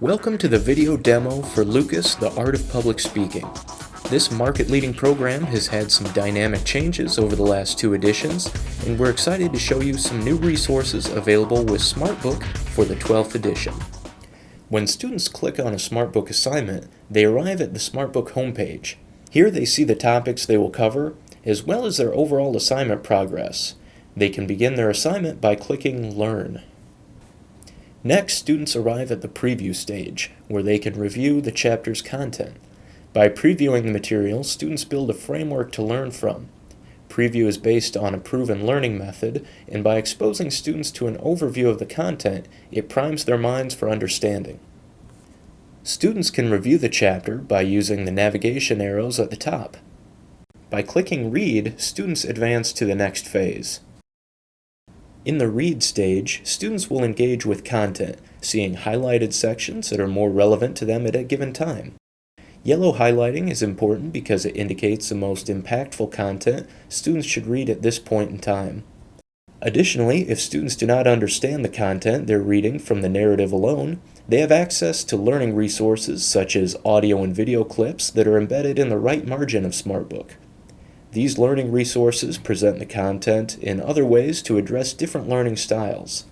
Welcome to the video demo for Lucas, The Art of Public Speaking. This market-leading program has had some dynamic changes over the last 2 editions, and we're excited to show you some new resources available with SmartBook for the 12th edition. When students click on a SmartBook assignment, they arrive at the SmartBook homepage. Here they see the topics they will cover, as well as their overall assignment progress. They can begin their assignment by clicking Learn. Next, students arrive at the preview stage, where they can review the chapter's content. By previewing the material, students build a framework to learn from. Preview is based on a proven learning method, and by exposing students to an overview of the content, it primes their minds for understanding. Students can review the chapter by using the navigation arrows at the top. By clicking Read, students advance to the next phase. In the read stage, students will engage with content, seeing highlighted sections that are more relevant to them at a given time. Yellow highlighting is important because it indicates the most impactful content students should read at this point in time. Additionally, if students do not understand the content they're reading from the narrative alone, they have access to learning resources such as audio and video clips that are embedded in the right margin of SmartBook. These learning resources present the content in other ways to address different learning styles.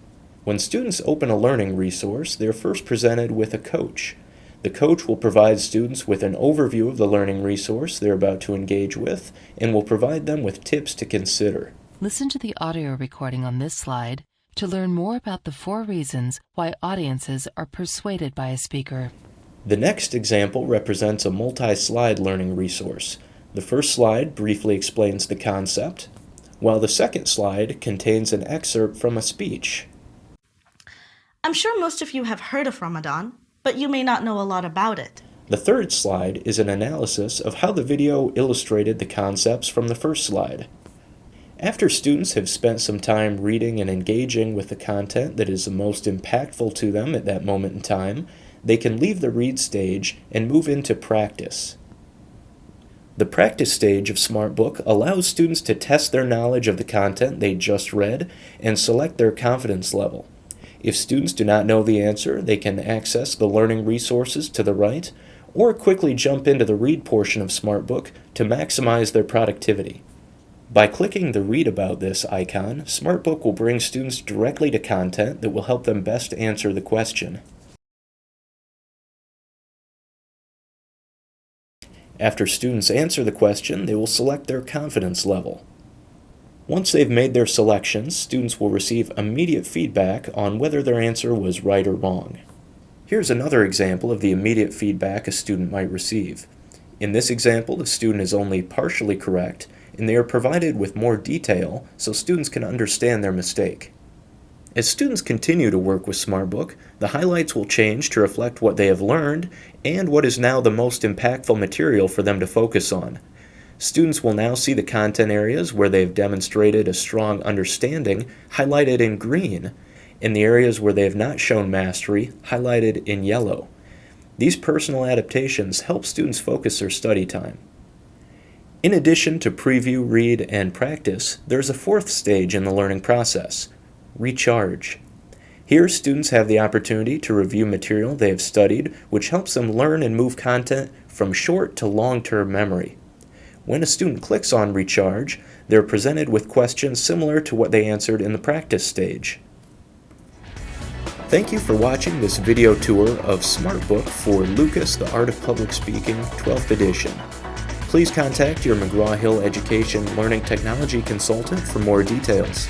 When students open a learning resource, they are first presented with a coach. The coach will provide students with an overview of the learning resource they're about to engage with and will provide them with tips to consider. Listen to the audio recording on this slide to learn more about the 4 reasons why audiences are persuaded by a speaker. The next example represents a multi-slide learning resource. The first slide briefly explains the concept, while the second slide contains an excerpt from a speech. I'm sure most of you have heard of Ramadan, but you may not know a lot about it. The third slide is an analysis of how the video illustrated the concepts from the first slide. After students have spent some time reading and engaging with the content that is the most impactful to them at that moment in time, they can leave the read stage and move into practice. The practice stage of SmartBook allows students to test their knowledge of the content they just read and select their confidence level. If students do not know the answer, they can access the learning resources to the right or quickly jump into the read portion of SmartBook to maximize their productivity. By clicking the Read About This icon, SmartBook will bring students directly to content that will help them best answer the question. After students answer the question, they will select their confidence level. Once they've made their selections, students will receive immediate feedback on whether their answer was right or wrong. Here's another example of the immediate feedback a student might receive. In this example, the student is only partially correct, and they are provided with more detail so students can understand their mistake. As students continue to work with SmartBook, the highlights will change to reflect what they have learned and what is now the most impactful material for them to focus on. Students will now see the content areas where they have demonstrated a strong understanding highlighted in green, and the areas where they have not shown mastery highlighted in yellow. These personal adaptations help students focus their study time. In addition to preview, read, and practice, there's a 4th stage in the learning process: recharge. Here, students have the opportunity to review material they have studied, which helps them learn and move content from short to long-term memory. When a student clicks on Recharge, they're presented with questions similar to what they answered in the practice stage. Thank you for watching this video tour of SmartBook for Lucas, The Art of Public Speaking, 12th edition. Please contact your McGraw-Hill Education Learning Technology consultant for more details.